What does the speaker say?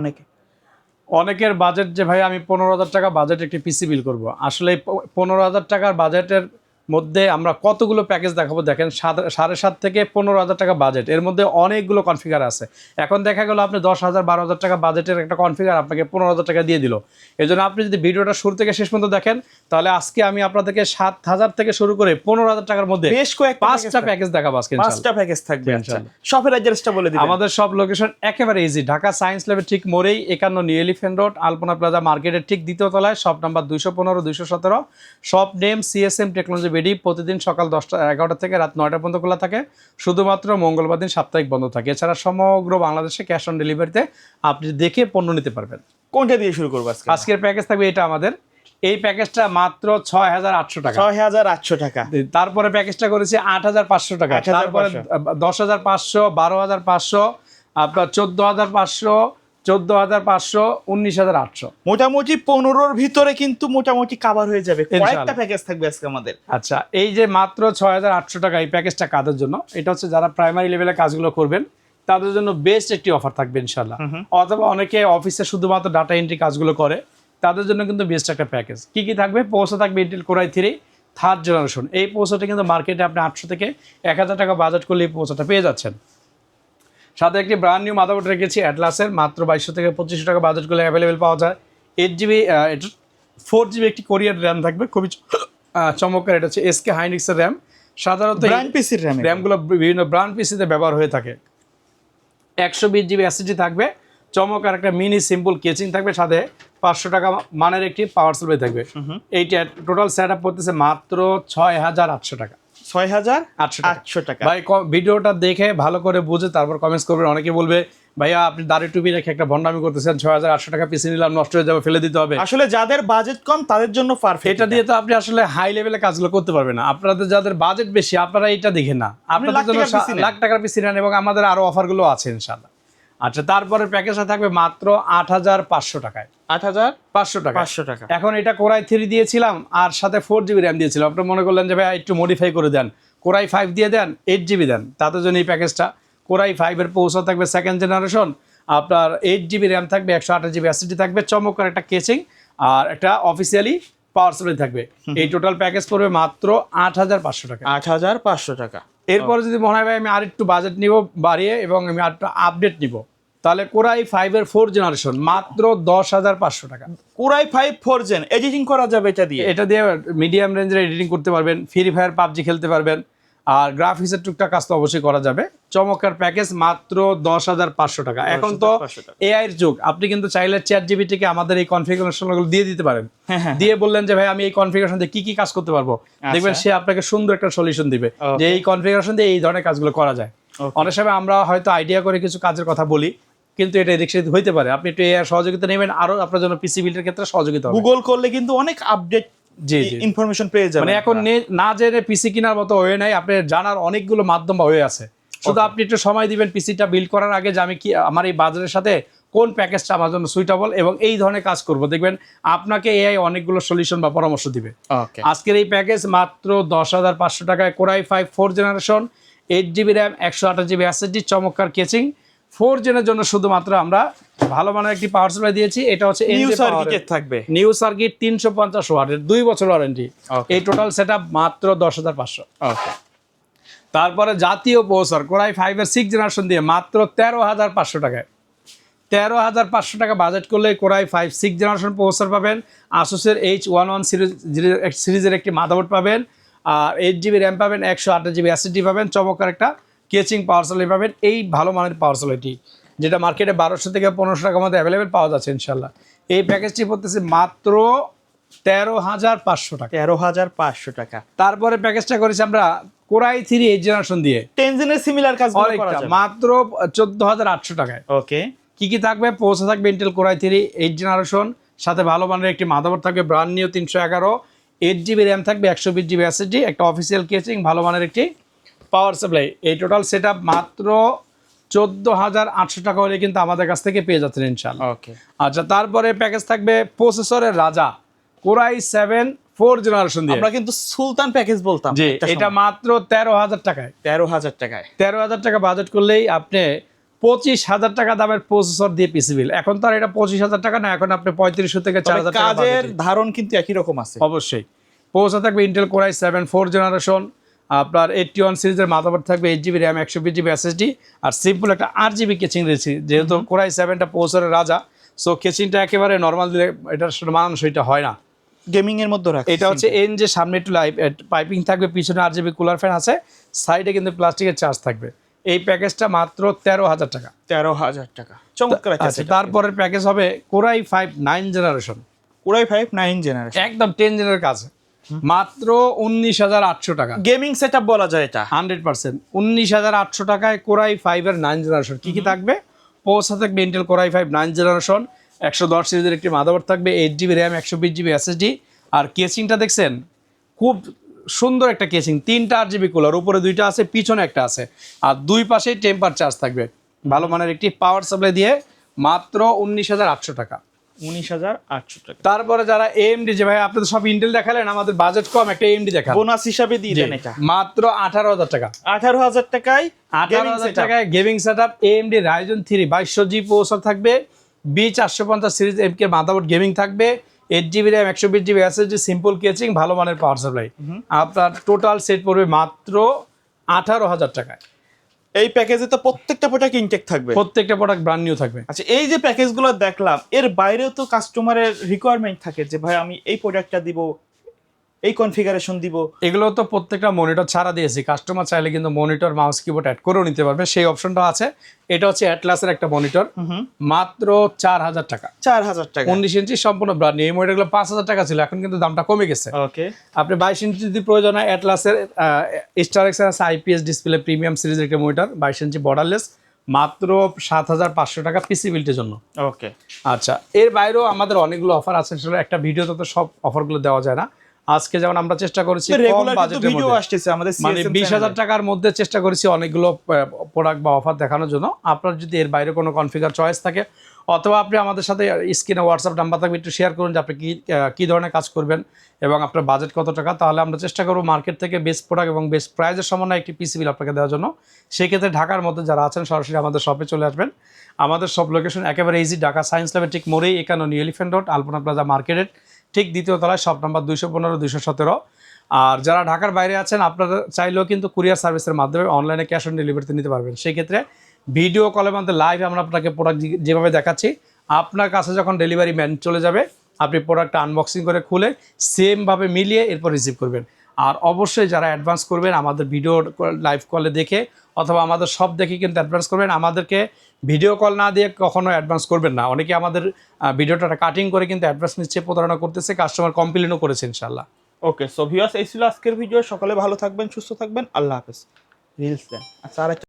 অনেকে অনেকের বাজেট যে ভাই আমি 15,000 টাকা বাজেট একটি পিসি বিল করব, আসলে এই 15,000 টাকার বাজেটের মধ্যে আমরা কতগুলো প্যাকেজ দেখাবো দেখেন। 7.5 থেকে 15,000 টাকা বাজেট, এর মধ্যে অনেকগুলো কনফিগার আছে। এখন দেখা গেল আপনি 10,000 12,000 টাকা বাজেটের একটা কনফিগার আপনাকে 15,000 টাকা দিয়ে দিল। এই জন্য আপনি যদি ভিডিওটা শুরু থেকে শেষ পর্যন্ত দেখেন তাহলে আজকে আমি আপনাদেরকে 7,000 থেকে শুরু করে 15,000 টাকার মধ্যে বেশ কয়েকটা 5টা প্যাকেজ দেখাবো আজকে ইনশাআল্লাহ। 5টা প্যাকেজ থাকবে। আচ্ছা, ইনশাআল্লাহ। শপের অ্যাড্রেসটা বলে দিবেন। আমাদের সব লোকেশন একেবারে ইজি, ঢাকা সায়েন্স ল্যাবের ঠিক মোড়েই 51 নিউ এলিফ্যান্ট রোড আলপনা প্লাজা মার্কেটের ঠিক দ্বিতীয় তলায়, shop number 215 217। Shop name CSM technology BD. প্রতিদিন সকাল 11টা থেকে রাত 9টা পর্যন্ত খোলা থাকে, শুধুমাত্র মঙ্গলবার দিন সাপ্তাহিক বন্ধ থাকে। এছাড়া সমগ্র বাংলাদেশে ক্যাশ অন ডেলিভারিতে আপনি দেখে পণ্য নিতে পারবেন। কোনটা দিয়ে শুরু করবো আজকে? আজকের প্যাকেজ থাকবে এটা আমাদের, এই প্যাকেজটা মাত্র 6,800 টাকা। 6,800 টাকা। তারপরে প্যাকেজটা করেছি 8,500 টাকা। 8,500 তারপরে 10,500, 12,500, আপনার 14,500, 14,500, 19,800। মোটামুটি 15-র ভিতরে কিন্তু মোটামুটি কভার হয়ে যাবে। কয়েকটা ইনশাআল্লাহ। প্যাকেজ থাকবে আজকে আমাদের। আচ্ছা, এই যে মাত্র 6,800 টাকা এই প্যাকেজটা কাদের জন্য? এটা হচ্ছে যারা প্রাইমারি লেভেলে কাজগুলো করবেন তাদের জন্য বেস্ট একটি অফার থাকবে ইনশাআল্লাহ। অথবা অনেকে অফিসে শুধুমাত্র ডাটা এন্ট্রি কাজগুলো করে, তাদের জন্য কিন্তু বেস্ট একটা প্যাকেজ। কি কি থাকবে? পৌঁছে থাকবে Intel core i3 third generation. এই পৌঁছাটা কিন্তু মার্কেটে আপনি 800 থেকে 1,000 টাকা বাজেট করলে এই পৌঁছাটা পেয়ে যাচ্ছেন। সাথে একটি ব্র্যান্ড নিউ মাদারবোর্ড রেখেছি অ্যাটলাসের, মাত্র 2,200 থেকে 2,500 টাকা বাজেট করলে অ্যাভেলেবেল পাওয়া যায়। 8GB 4GB একটি কোরিয়ার র্যাম থাকবে, খুবই চমৎকার। এটা হচ্ছে এসকে হাইনিক্সের র্যাম। সাধারণত ব্র্যান্ড পিসির র্যাম, র্যামগুলো বিভিন্ন ব্র্যান্ড পিসিতে ব্যবহার হয়ে থাকে। 120GB SSD থাকবে, চমৎকার একটা মিনি সিম্পল কেচিং থাকবে, সাথে 500 টাকা মানের একটি পাওয়ার সাপ্লাই থাকবে। এইটা টোটাল সেট আপ করতেছে মাত্র 6,800 টাকা। 6,800 টাকা। ভাই ভিডিওটা দেখে ভালো করে বুঝে তারপর কমেন্টস করবেন। অনেকে বলবে ভাইয়া আপনি দাড়ি টুপি রেখে একটা ভন্ডামি করতেছেন, 6,800 টাকা পিসি নিলাম নষ্ট হয়ে যাবে, ফেলে দিতে হবে। আসলে যাদের বাজেট কম তাদের জন্য পারফেক্ট। এটা দিয়ে তো আপনি আসলে হাই লেভেলে কাজগুলো করতে পারবেন না। আপনাদের যাদের বাজেট বেশি আপনারা এটা দেখেন না, আপনাদের জন্য লাখ টাকার পিসি নেন, এবং আমাদের আরো অফারগুলো আছে ইনশাআল্লাহ। আচ্ছা, তারপরে প্যাকেজটা থাকবে মাত্র 8,500 টাকায়। 8,500 টাকা। 500 টাকা। এখন এটা কোর i3 দিয়েছিলাম আর সাথে 4GB র্যাম দিয়েছিলাম। আপনি মনে করলেন যে ভাই একটু মডিফাই করে দেন, কোর i5 দিয়ে দেন, 8GB দেন, তাদের জন্য এই প্যাকেজটা। কোর i5 এর পৌঁছা থাকবে সেকেন্ড জেনারেশন, আপনার 8GB র্যাম থাকবে, 128GB SSD থাকবে, চমৎকার একটা কেচিং আর একটা অফিসিয়ালি পাওয়ার সাপ্লাই থাকবে। এই টোটাল প্যাকেজ পড়বে মাত্র 8,500 টাকা। 8,500 টাকা। এরপরে যদি মনে হয় ভাই আমি আরেকটু বাজেট নিব বাড়িয়ে এবং আমি আরেকটু আপডেট নিব, তাহলে কোর i5 এর 4 জেনারেশন মাত্র 10,500 টাকা। কোর i5 4 জেন এডিটিং করা যাবে এটা দিয়ে মিডিয়াম রেঞ্জের এডিটিং করতে পারবেন, ফ্রি ফায়ার পাবজি খেলতে পারবেন, আর গ্রাফিক্সের টুকটাক কাজ তো অবশ্যই করা যাবে। চমৎকার প্যাকেজ মাত্র 10,500 টাকা। এখন তো এআই এর যুগ, আপনি কিন্তু চাইলে ChatGPT কে আমাদের এই কনফিগারেশনগুলো দিয়ে দিতে পারেন। দিয়ে বললেন যে ভাই আমি এই কনফিগারেশন দিয়ে কি কি কাজ করতে পারবো, দেখবেন সে আপনাকে সুন্দর একটা সলিউশন দিবে যে এই কনফিগারেশন দিয়ে এই ধরনের কাজগুলো করা যায়। অনেক সময় আমরা হয়তো আইডিয়া করে কিছু কাজের কথা বলি, কিন্তু এটা এদিক সেদিক হইতে পারে। আপনি একটু এআই সহযোগিতা নেবেন, আরো আপনার জন্য পিসি বিল্ডের ক্ষেত্রে সহযোগিতা হবে। গুগল করলে কিন্তু অনেক আপডেট ইনফরমেশন পেয়ে যাবেন। মানে এখন না জেনে পিসি কেনার মতো ওয়ে নাই, আপনি জানার অনেকগুলো মাধ্যম বা ওয়ে আছে। শুধু আপনি একটু সময় দিবেন পিসিটা বিল্ড করার আগে, যে আমি কি আমার এই বাজারের সাথে কোন প্যাকেজটা আমার জন্য সুইটেবল এবং এই ধরনের কাজ করব, দেখবেন আপনাকে এআই অনেকগুলো সলিউশন বা পরামর্শ দিবে। আজকের এই প্যাকেজ মাত্র 10,500 টাকায়। Core i5 4 generation, 8GB RAM, 128GB SSD, চমৎকার কেচিং। 4 জেনের জন্য শুধুমাত্র আমরা ভালো মানের একটি পাওয়ার সাপ্লাই দিয়েছি। এটা হচ্ছে নিউ সার্কিট থাকবে, নিউ সার্কিট 350 ওয়াটের 2 বছর ওয়ারেন্টি। এই টোটাল সেটআপ মাত্র 10,500। তারপরে জাতীয় প্রসেসর কোর i5 এর 6 জেনারেশন দিয়ে মাত্র 13,500 টাকায়। 13,500 টাকা বাজেট করলে কোর i5 6 জেনারেশন প্রসেসর পাবেন, আসুসের H11 সিরিজের একটি মাদারবোর্ড পাবেন, আর 8GB র্যাম পাবেন, 128GB SSD পাবেন, চমৎকার একটা কেচিং পাওয়ার সাপ্লাই পাবেন। এই ভালো মানের পাওয়ার সাপ্লাইটি যেটা মার্কেটে 1,200 থেকে 1,500 টাকার মধ্যে অ্যাভেলেবেল পাওয়া যাচ্ছে ইনশাল্লাহ। এই প্যাকেজটি পড়তেছে মাত্র 13,500 টাকা। 13,500 টাকা। তারপরে প্যাকেজটা করেছি আমরা কোর i3 8 জেনারেশন দিয়ে, 10 জেনের সিমিলার কাজ করা যাবে, মাত্র 14,800 টাকায়। ওকে, কি কি থাকবে? পৌঁছে থাকবে ইন্টেল কোর i3 8 জেনারেশন, সাথে ভালো মানের একটি মাদারবোর্ড থাকবে ব্র্যান্ড নিউ 311, 8GB র্যাম থাকবে, 120GB SSD, একটা অফিসিয়াল কেচিং, ভালো মানের একটি পাওয়ার সাপ্লাই। এই টোটাল সেটআপ মাত্র 14,800 টাকা হলে কিন্তু আমাদের কাছ থেকে পেয়ে যাচ্ছেন ইনশাআল্লাহ। ওকে, আচ্ছা, তারপরে প্যাকেজ থাকবে প্রসেসরের রাজা কোর i7 4 জেনারেশন দিয়ে। আমরা কিন্তু সুলতান প্যাকেজ বলতাম, জি, এটা মাত্র 13,000 টাকায়। 13,000 টাকায়। 13,000 টাকা বাজেট করলেই আপনি 25,000 টাকা দামের প্রসেসর দিয়ে পিসি বিল। এখন তো আর এটা 25,000 টাকা না, এখন আপনি 3500 থেকে 4,000 টাকা কাজের ধারণ কিন্তু একই রকম আছে। অবশ্যই প্রসেসর থাকবে ইন্টেল কোর i7 4 জেনারেশন, আপনার 81 সিরিজের মাদারবোর্ড থাকবে, 8GB র্যাম, 120GB SSD, আর সিম্পল একটা 8GB কেচিং রয়েছে। যেহেতু কোর i7টা প্রসেসরের রাজা, সো কেচিংটা একেবারে নর্মাল দিলে এটার সাথে মানানসইটা হয় না। গেমিং এর মধ্যে রাখা এটা হচ্ছে এন যে সামনে একটু পাইপিং থাকবে, পিছনে 8GB কুলার ফ্যান আছে, সাইডে কিন্তু প্লাস্টিকের চার্জ থাকবে। এই প্যাকেজটা মাত্র 13,000 টাকা। 13,000 টাকা, চমৎকার আছে। আচ্ছা, তারপরের প্যাকেজ হবে core i5 9 generation, core i5 9 generation, একদম 10 জেনের কাছে, মাত্র 19,800 টাকা। গেমিং সেটআপ বলা যায় এটা 100%। 19,800 টাকায় কোর i5 এর 9 জেনারেশন। কি কি থাকবে? প্রসেসর থাকবে ইন্টেল কোর i5 9 জেনারেশন, 110 সিরিজের একটি মাদারবোর্ড থাকবে, 8GB র্যাম, 120GB SSD, আর কেসিংটা দেখছেন খুব সুন্দর একটা কেসিং, 3টা 8GB কুলার, উপরে 2টা আছে, পিছনে একটা আছে, আর দুই পাশেই টেম্পার চার্জ থাকবে। ভালো মানের একটি পাওয়ার সাপ্লাই দিয়ে মাত্র 19,800 টাকা। 19,800 টাকা। তারপরে যারা এএমডি, যে ভাই আপনি তো সব ইন্টেল দেখালেন, আমাদের বাজেট কম, একটা এএমডি দেখান, বোনাস হিসাবে দিয়ে দেন এটা মাত্র 18,000 টাকা। 18,000 টাকায় 18,000 টাকায় gaming setup AMD Ryzen 3 2200G processor থাকবে, B450 series MK motherboard gaming থাকবে, 8GB RAM, 120GB SSD, simple কেচিং, ভালো মানের পাওয়ার সাপ্লাই। আপনার টোটাল সেট পড়বে মাত্র 18,000 টাকায়। এই প্যাকেজে তো প্রত্যেকটা প্রোডাক্ট ইনটেক থাকবে, প্রত্যেকটা প্রোডাক্ট ব্র্যান্ড নিউ থাকবে। আচ্ছা, এই যে প্যাকেজগুলো দেখলাম, এর বাইরেও তো কাস্টমারের রিকোয়ারমেন্ট থাকে যে ভাই আমি এই প্রোডাক্টটা দিব, এই কনফিগারেশন দিব। এগুলো তো প্রত্যেকটা মনিটর ছাড়া দিয়েছি, কাস্টমার চাইলে কিন্তু মনিটর মাউস কিবোর্ড অ্যাড করেও নিতে পারবে, সেই অপশনটা আছে। এটা হচ্ছে অ্যাটলাসের একটা মনিটর, মাত্র 4,000 টাকা। 4,000 টাকা, 19 ইঞ্চি সম্পূর্ণ ব্র্যান্ড নিউ। এই মনিটরগুলো 5,000 টাকা ছিল, এখন কিন্তু দামটা কমে গেছে। ওকে, আপনি 22 ইঞ্চি যদি প্রয়োজন হয়, অ্যাটলাসের স্টারেক্সের আছে IPS ডিসপ্লে প্রিমিয়াম সিরিজের একটা মনিটর, 22 ইঞ্চি বর্ডারলেস, মাত্র 7,500 টাকা পিসি বিল্টের জন্য। ওকে, আচ্ছা, এর বাইরেও আমাদের অনেকগুলো অফার আছে, আসলে একটা ভিডিওতে তো সব অফারগুলো দেওয়া যায় না। আজকে যেমন আমরা চেষ্টা করেছি কম রেগুলার বাজেটের ভিডিও মধ্যে, আসতেছে আমাদের মানে 20,000 টাকার মধ্যে চেষ্টা করেছি অনেকগুলো প্রোডাক্ট বা অফার দেখানোর জন্য। আপনার যদি এর বাইরে কোনো কনফিগার চয়েস থাকে, অথবা আপনি আমাদের সাথে স্ক্রিনে হোয়াটসঅ্যাপ নাম্বার থাকবে, একটু শেয়ার করুন যে আপনি কী ধরনের কাজ করবেন এবং আপনার বাজেট কত টাকা, তাহলে আমরা চেষ্টা করবো মার্কেট থেকে বেস্ট প্রোডাক্ট এবং বেস্ট প্রাইজের সমন্বয়ে একটি পিসি বিল আপনাকে দেওয়ার জন্য। সেক্ষেত্রে ঢাকার মধ্যে যারা আছেন সরাসরি আমাদের শপে চলে আসবেন। আমাদের সব লোকেশন একেবারে ইজি, ঢাকা সায়েন্স ল্যাবের ঠিক মোড়েই, 51 নিউ এলিফ্যান্ট রোড, আলপনা প্লাজা মার্কেটের ঠিক দ্বিতীয় তলায়, শপ নাম্বার 215 217। আর যারা ঢাকার বাইরে আছেন, আপনারা চাইলেও কিন্তু কুরিয়ার সার্ভিসের মাধ্যমে অনলাইনে ক্যাশ অন ডেলিভারিতে নিতে পারবেন। সেই ক্ষেত্রে ভিডিও কলের মধ্যে লাইভ আমরা আপনাকে প্রোডাক্ট যেভাবে দেখাচ্ছি, আপনার কাছে যখন ডেলিভারি ম্যান চলে যাবে, আপনি প্রোডাক্টটা আনবক্সিং করে খুলে সেমভাবে মিলিয়ে এরপর রিসিভ করবেন। আর অবশ্যই যারা অ্যাডভান্স করবেন, আমাদের ভিডিও লাইভ কলে দেখে অথবা আমাদের সব দেখে কিন্তু অ্যাডভান্স করবেন। আমাদেরকে ভিডিও কল না দিয়ে কখনো অ্যাডভান্স করবেন না। অনেকে আমাদের ভিডিওটা কাটিং করে কিন্তু অ্যাডভান্স নিচ্ছে, প্রতারণা করতেছে, কাস্টমার কমপ্লেনও করেছে ইনশাল্লাহ। ওকে, সো ভিউয়ার্স, এই ছিল আজকের ভিডিও। সকলে ভালো থাকবেন, সুস্থ থাকবেন, আল্লাহ হাফেজ। রিলস দেন। আচ্ছা, আর